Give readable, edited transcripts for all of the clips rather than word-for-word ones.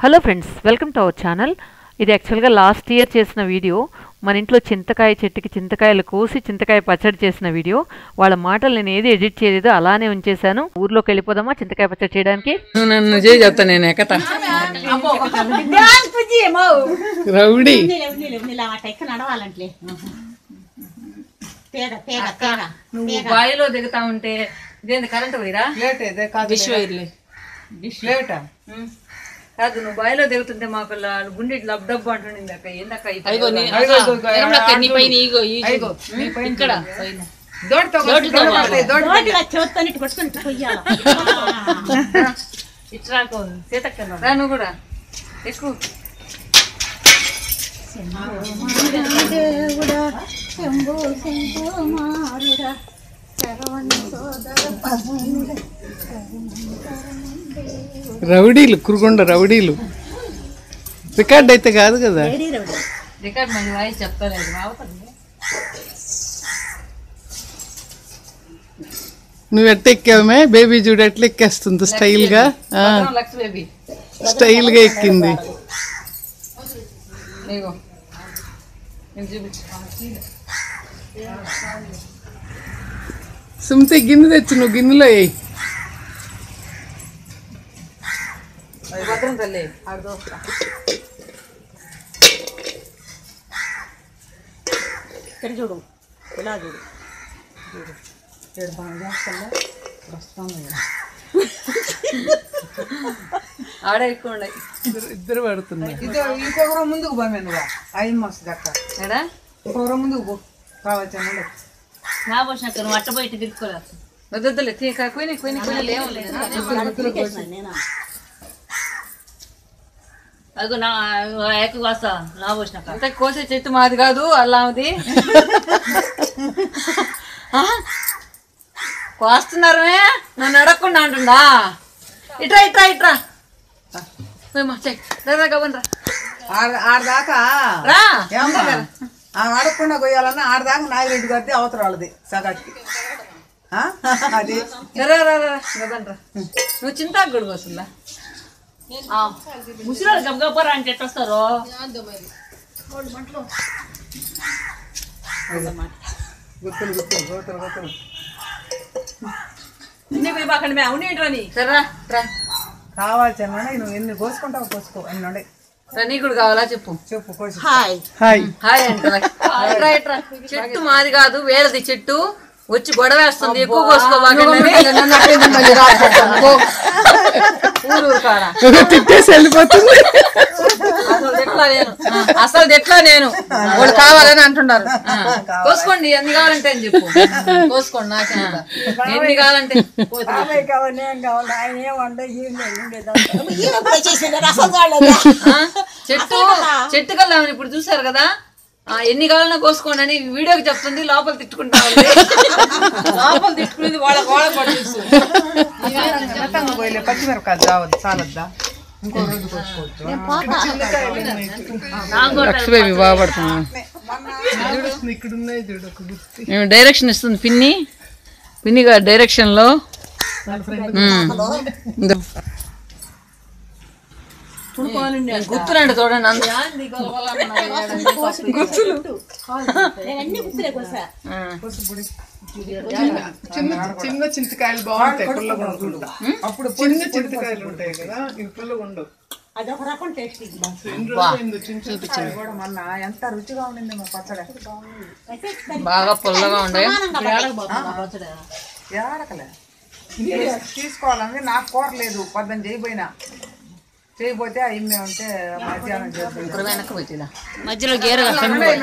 Hello friends, welcome to our channel. ఇది యాక్చువల్గా last year చేసిన వీడియో. మన ఇంట్లో చింతకాయ చెట్టుకి చింతకాయలు కోసి చింతకాయ పచ్చడి చేసిన వీడియో. వాళ్ళ మాటలు నేను ఏది ఎడిట్ చేయలేదు, అలానే ఉంచేశాను. ఊర్లోకి వెళ్ళిపోదామా చింతకాయ పచ్చడి చేయడానికి? నన్ను చెప్తా నేను ఎక్కత రౌడీ నువ్వు బాయిలో దిగుతా ఉంటే ఇదేంది కరెంట్ పోయిరా డిష్ వైర్లే కాదు, నువ్వు బాయిలో దిగుతుంటే మాకు గుండె లబ్ డబ్బు అంటుండింది అక్క. ఏందక్క ఇట్లా నువ్వు కూడా ఎక్కువ రౌడీలు కురుకొండ రౌడీలు. రికార్డ్ అయితే కాదు కదా, రికార్డ్ మంచి వాయిస్ చెప్తాలేదు. నువ్వు ఎట్ట ఎక్కావమే బేబీ, చూడు ఎట్లా ఎక్కేస్తుంది స్టైల్ గా. స్టైల్ గా ఎక్కింది. సుమతి గిన్నె తెచ్చు, నువ్వు గిన్నెలో వేయి. భద్రం తల్లి చూడు, ఇలా చూడు ఆడ ఎక్కువ ఇద్దరు పడుతున్నాయి. ఇంకొకరు ముందుకు పోమే, నువ్వు ఐదు మస్తు దక్క ఎడా ఇంకొకరు ముందుకు పో కావచ్చు. నా పోసిన నువ్వు అట్ట పోయి తిరుక్కోలేదు. వద్దలే అదిగో నా ఎక్కువ వస్తా. నా పోసిన అంత కోసే చెట్టు మాది కాదు, అల్లాది కోస్తున్నారమే. నన్ను అడగకుండా అంటుందా? ఇట్రా ఇట్రా ఇట్రా ఆడదాకా అడగకుండా కొయ్యాలన్నా ఆడదాకా నాగిరెడ్డి గారిది అవతల వాళ్ళది సగాటికి. అది నువ్వు చింతాకు కూడా వస్తుందా? ముసిరాలు గబగబరా అంటే ఎట్టొస్తారు? గుర్తులు గుర్తులు గోతలు గోతలు కావాలి. నువ్వు ఎన్ని కోసుకుంటావు కోసుకో. ఎన్ని ఉండే నీ కూడా కావాలా చెప్పు చెప్పు. హాయ్ హాయ్ హాయ్ అంట. చెట్టు మాది కాదు, వేళది చెట్టు. వచ్చి గొడవేస్తుంది, ఎక్కువ కోసుకోవాలి. తిట్టేసి వెళ్ళిపోతుంది. అసలు ఎట్లా నేను వాళ్ళు కావాలని అంటున్నారు. కోసుకోండి, ఎన్ని కావాలంటే అని చెప్పు. కోసుకోండి, నాకే ఎన్ని కావాలంటే. చెట్టు చెట్టు కల్లా ఇప్పుడు చూసారు కదా, ఎన్ని కావాలన్నా కోసుకోండి అని వీడియోకి చెప్తుంది. లోపల తిట్టుకుంటా ఉంది. లోపల తిట్టుకునేది వాళ్ళ గోడ పడుతుంది. పచ్చిమిరపకాయ చావద్దు, చాలద్దా? డైరెక్షన్ ఇస్తుంది పిన్ని. పిన్ని గారు డైరెక్షన్ లో గుర్తులండి చూడండి. చిన్న చింతకాయలు బాగుంటాయి, పుల్లగా ఉంటాయి. అప్పుడు చిన్న చింతకాయలు ఉంటాయి కదా, ఇవి పుల్లగా ఉండవు. అదొక రకం టేస్ట్. ఎంత రుచిగా ఉండింది మా పచ్చడి. బాగా పుల్లగా ఉండే. ఏడకలే తీసుకోవాలని నాకు కోరలేదు. పద్దెని చేయబోతే అయ్యి ఉంటే మధ్యాహ్నం చేస్తాం. మధ్యలో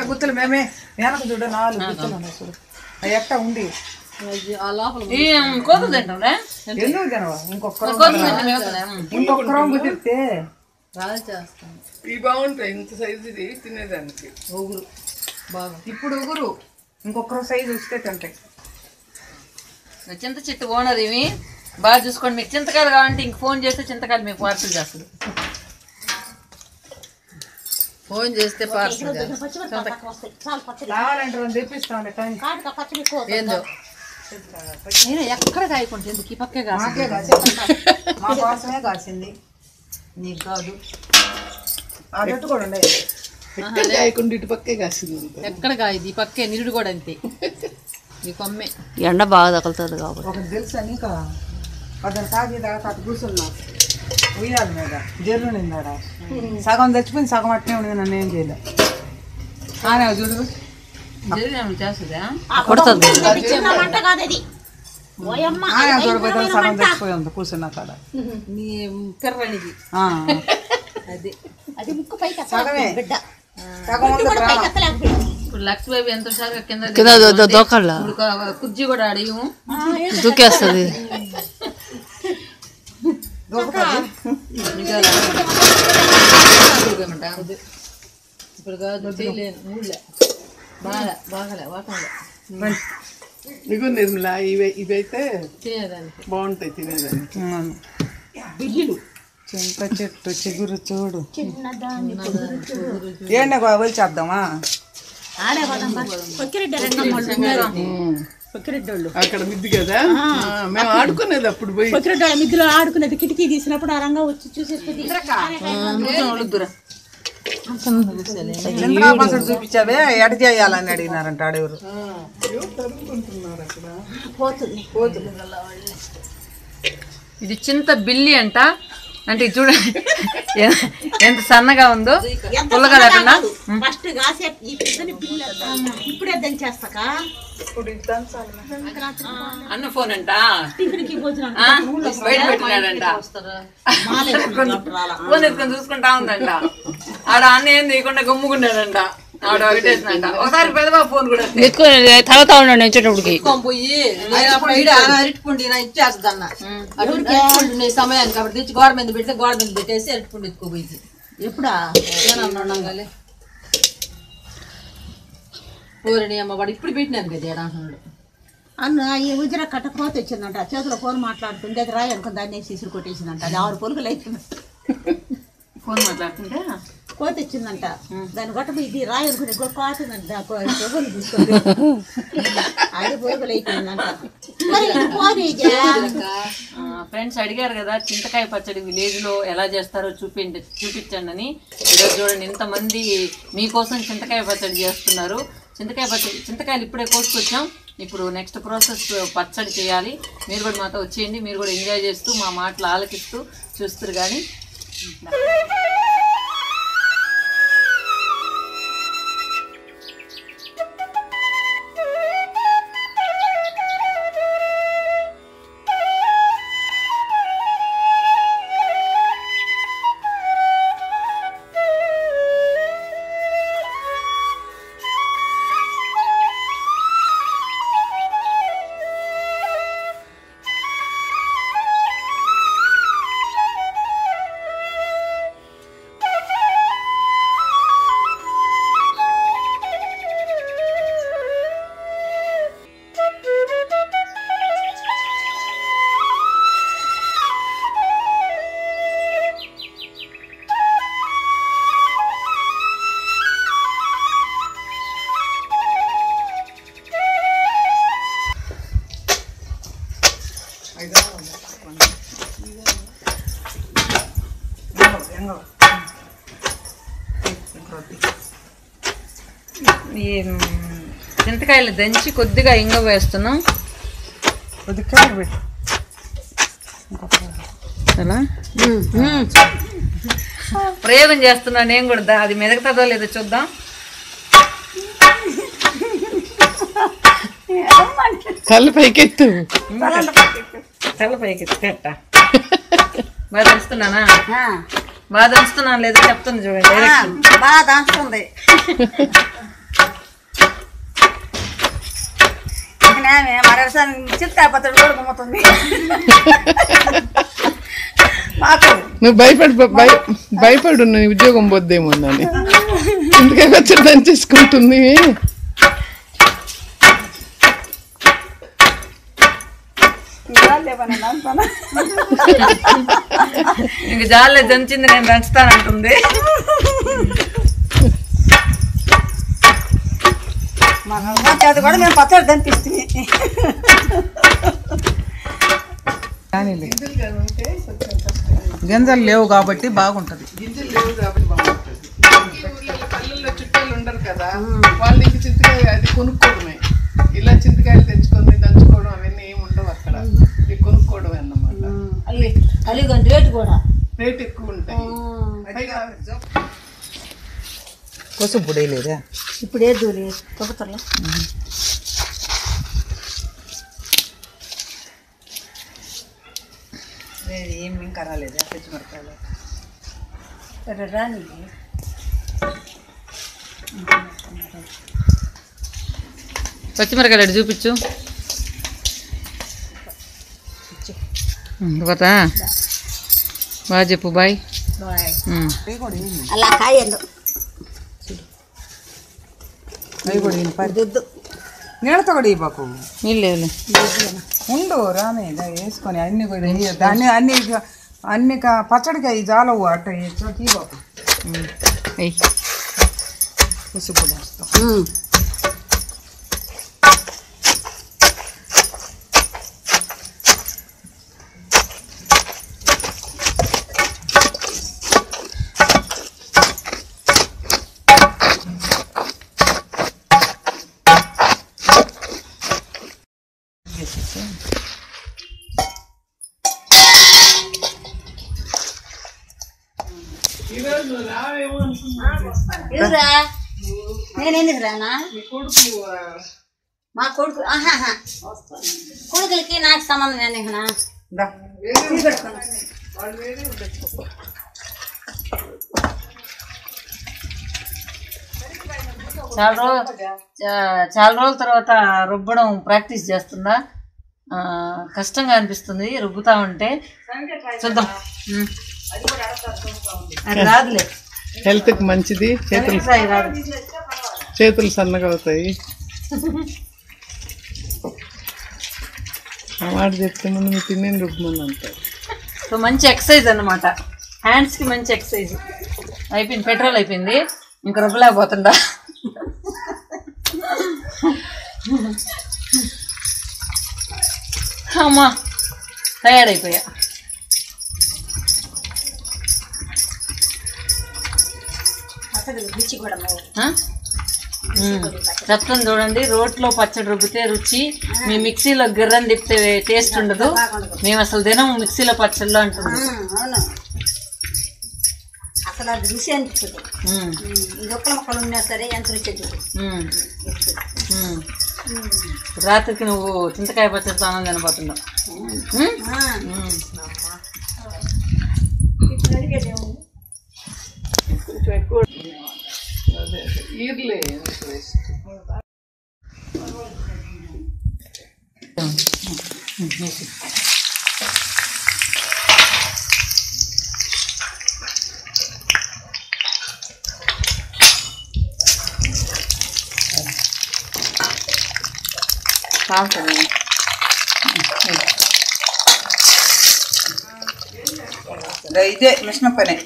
గుర్తులు మేమే వెనక చూడ 4 గుర్తులు ఉన్నాయి చూడు. అవి ఎట్టా ఉండి ఎందుకు తినవా? ఇంకొకరు కుదిరితే బాగుంటాయి. ఇంత సైజు ఇది తినేదానికి. ఒగురు బాగా ఇప్పుడు ఒగురు ఇంకొకరు సైజు వస్తే తింటాయి. చింత చెట్టు ఓనర్ ఇవి బాగా చూసుకోండి. మీకు చింతకాయలు కావాలంటే ఇంక ఫోన్ చేస్తే చింతకాయలు మీకు పార్సల్ చేస్తుంది. ఫోన్ చేస్తే పార్సల్ కావాలంటే తెప్పిస్తాను. ఏందో నేను ఎక్కడ కాయకుంటే ఎందుకు ఈ పక్కే కాసింది, మా కోసమే కాసింది. నీకు కాదు అది కూడా ఉండే కాయకుండా ఇటు పక్కే కాసింది. ఎక్కడ కాదు ఈ పక్కే నిరుడు కూడా అంతే. ఈ కొమ్మే ఎండ బాగా తగులుతుంది కాబట్టి. ఒకటి తెలుసా ఇంకా అతను తాగేదా అటు కూర్చున్నా ఉయ్యాలి మీద జర్రు నిందాడ సగం తెచ్చిపోయింది, సగం అట్నే ఉండేది. నన్ను ఏం చేయలే కానీ చూడు చేస్తుందా కొడుతుంది. చూడపోతే సగం తెచ్చిపోయి ఉంది కూర్చున్నా కాడ. నీ కర్రనిది అది సగమే సగం ఉంది ప్రాణం. ఇప్పుడు లక్ష్మీ బాబు ఎంత సార్లు కింద దోకళ్ళ కుర్జీ కూడా అడిగము దూకేస్తుంది. ఇప్పుడు కాదు చేయలేను ఊళ్ళో బాగా బాగాలే వాకంలే ఇగో నిర్మలా ఇవైతే తినేదానికి బాగుంటాయి తినేదానికి. చింత చెట్టు చిగురు చూడు ఏంటి వదిలి చేద్దామా? అక్కడ మిద్ది కదా మేము ఆడుకునేది అప్పుడు పోయి. మిద్దులో ఆడుకునేది కిటికీ తీసినప్పుడు ఆ రంగా వచ్చి చూసేస్తుంది. చంద్రా పసడు చూపించావే ఎడ చేయాలని అడిగినారంట ఆడెవరు. ఇది చింత బిల్లి అంట. అంటే ఇది చూడండి ఎంత సన్నగా ఉందో, పుల్లగా లేకుండా. ఫస్ట్ ఇప్పుడే దంచేస్తాక అన్న ఫోన్ అంట టిఫిన్ కి భోజనం బయట పెట్టినాడంట. ఫోన్ ఎత్తుకొని చూసుకుంటా ఉందంట. ఆడ అన్న ఏం తీయకుండా గమ్ముకున్నాడంట. ఆడ ఒకటేసినంట. ఒకసారి పెద్దబాబు ఫోన్ కూడా తాగుతా ఉన్నాడు వచ్చేటప్పటికి పోయి అరటిపండు ఇచ్చేస్తుందన్న. అరటిపండు సమయానికి కాబట్టి తెచ్చి గోడ మీద పెడితే గోడ మీద పెట్టేసి అరటిపండు ఎత్తుకోపోయింది. ఎప్పుడా ఏనన్నాగాలి ఊరిని అమ్మ వాడు ఇప్పుడు పెట్టినాను కదా ఏడా అంటున్నాడు. అన్న ఈ ఉజర కట్ట కోత వచ్చిందంట. చేతిలో ఫోన్ మాట్లాడుతుంటే అది రాయి అనుకుని దాన్ని సిసురు కొట్టేసిందంట. అది 6 పొలుగులు అయిపోయింది. ఫోన్ మాట్లాడుతుంటే కోత వచ్చిందంట. దాన్ని కొట్టబోయి ఇది రాయి అనుకుని కోతుందంట. పొగలు తీసుకొని అది పొలుగులు అయిపోయిందంట. ఫ్రెండ్స్ అడిగారు కదా చింతకాయ పచ్చడి విలేజ్ లో ఎలా చేస్తారో చూపించండి అని. ఈరోజు చూడండి ఇంతమంది మీకోసం చింతకాయ పచ్చడి చేస్తున్నారు. చింతకాయలు ఇప్పుడే కోసుకొచ్చాం. ఇప్పుడు నెక్స్ట్ ప్రాసెస్ పచ్చడి చేయాలి. మీరు కూడా మాతో వచ్చేయండి. మీరు కూడా ఎంజాయ్ చేస్తూ మా మాటలు ఆలకిస్తూ చూస్తారు. కానీ ఈ చింతకాయలు దంచి కొద్దిగా ఇంగ వేస్తున్నాం. అలా ప్రయోగం చేస్తున్నా నేను కూడా. అది మెదగుతుందో లేదో చూద్దాం. తల పైకెత్తు. తల పైకెత్తి పెట్ట బాగా దంచుతున్నానా? బాగా దంచుతున్నాను లేదో చెప్తుంది చూడండి. బాగా దంచుతుంది. మరోసారి చింతకాయ పచ్చడి కూడా గుమ్ముతుంది మాకు. నువ్వు భయపడు నీ ఉద్యోగం పోద్దేమో అని. చింతకాయ పచ్చడి దంచేసుకుంటుంది. ఇంక జాలే దంచింది నేను దంచుతానంటుంది. అది కూడా మేము పచ్చడి దంపిస్తుంది. గింజలు లేవు కాబట్టి బాగుంటది. గింజలు లేవు కాబట్టి బాగుంటుంది. పల్లెల్లో చుట్టాలు ఉండరు కదా, వాళ్ళు ఇంక చింతకాయ అది కొనుక్కోవడమే. ఇలా చింతకాయలు తెచ్చుకొని దంచుకోవడం అవన్నీ ఏమి ఉండవు అక్కడ, ఇది కొనుక్కోవడమే అన్నమాట. అది రేటు కూడా రేట్ ఎక్కువ ఉంటాయి. పసుపు పొడి లేదా ఇప్పుడు ఏదో తొక్కుతలే. ఏం ఇంకా రాలేదా పచ్చిమిరపకాయలు? రాని పచ్చిమిరకాయలు అటు చూపించు. పోతా బాగా చెప్పు. బాయ్. అలా కాయలు అవి కూడా పడుద్దు. నీళ్ళతో కూడా ఇవ్వకు. నీళ్ళు లేవులే. ఉండు రామే వేసుకొని అన్ని కూడా దాన్ని అన్ని పచ్చడికి అవి జాలవు అట్ట తీయబాకు. పసుపు వేస్తాం. నేనెందుకు రానా? మా కొడుకు కొడుకులకి నాకు సంబంధం ఎందుకునా? చాలా రోజుల తర్వాత రుబ్బడం ప్రాక్టీస్ చేస్తుందా? కష్టంగా అనిపిస్తుంది రుబ్బుతా ఉంటే. చూద్దాం. అది రాదులే. హెల్త్కి మంచిది. చేతులు సన్నగా అవుతాయి. ఆ మాట చెప్తే ముందు మీ తిని రుబ్బమని అంటారు. సో మంచి ఎక్సర్సైజ్ అన్నమాట. హ్యాండ్స్కి మంచి ఎక్సర్సైజ్. అయిపోయింది, పెట్రోల్ అయిపోయింది, ఇంకా రుబ్బలేకపోతుందా. అమ్మా టయర్డ్ అయిపోయా. చెప్తాను చూడండి. రోట్లో పచ్చడి రుబ్బితే రుచి, మీ మిక్సీలో గిర్రని తిప్పితే టేస్ట్ ఉండదు. మేము అసలు తినం మిక్సీలో పచ్చళ్ళు అంటున్నాం. అసలు అది రుచి అనిపిస్తుంది. ఇది ఒక్క మొక్కలు ఉన్నా సరే ఎంత రుచి. రాత్రికి నువ్వు చింతకాయ పచ్చడి ఆనందం తినబోతున్నావు. ఈర్లే ఇదే మిషన్ పనే.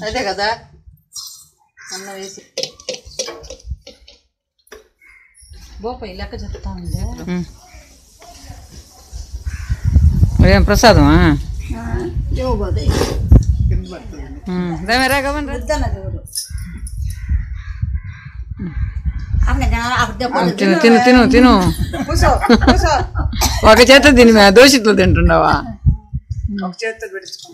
అదే కదా అన్న వేసి బోపై లెక్క చెప్తా ఉంది. ఏం ప్రసాదమా? తిను తిను తిను తిను. ఒక చేత తిని దోషితో తింటున్నావా? ఒక చేతితో పెడుచుకో.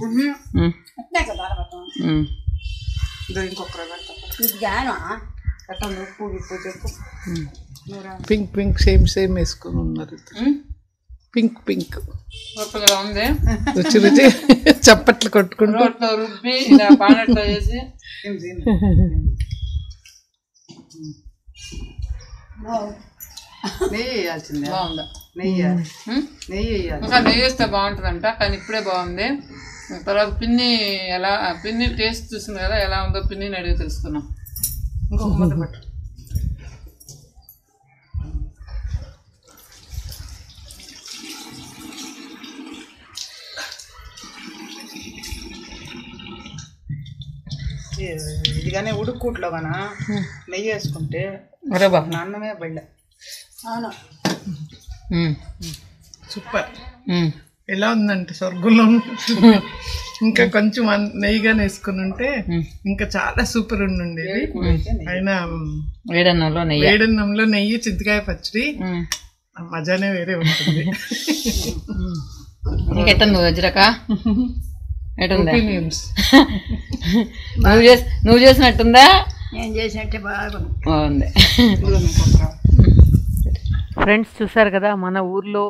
పింక్ పింక్ సేమ్ సేమ్ వేసుకొని ఉన్నారు. పింక్ పింక్ ఉంది. రుచి రుచి చప్పట్లు కొట్టుకుంటూ రుబ్బి ఇలా పానట్లో వేసి నెయ్యి వేయాల్సిందే. బాగుందా? నెయ్యి నెయ్యి వేయాలి. ఇంకా నెయ్యి వేస్తే బాగుంటుందంట, కానీ ఇప్పుడే బాగుంది. తర్వాత పిన్ని ఎలా పిన్ని టేస్ట్ చూసింది కదా, ఎలా ఉందో పిన్నిని అడిగి తెలుసుకున్నాం. ఇంకొక ముద్ద పట్టు. ఇదిగానే ఉడుక్కుట్లో గానా నెయ్యి వేసుకుంటే అన్నమే బయట. అవును. సూపర్. ఎలా ఉందంటే స్వర్గంలో ఇంకా కొంచెం నెయ్యిగానే వేసుకుని ఉంటే ఇంకా చాలా సూపర్ ఉండేది. అయినా వేడన్నంలో నెయ్యి చింతకాయ పచ్చడి మజానే వేరే ఉంటుంది. నువ్వు చేసినట్టుందా? నేను చేసినట్టే బాగుంది. ఫ్రెండ్స్ చూసారు కదా మన ఊర్లో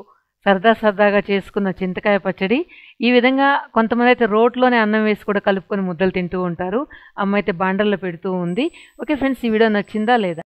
సరదాగా చేసుకున్న చింతకాయ పచ్చడి. ఈ విధంగా కొంతమంది అయితే రోట్లోనే అన్నం వేసి కూడా కలుపుకొని ముద్దలు తింటూ ఉంటారు. అమ్మ అయితే బాండల్లో పెడుతూ ఉంది. ఓకే ఫ్రెండ్స్, ఈ వీడియో నచ్చిందా లేదా?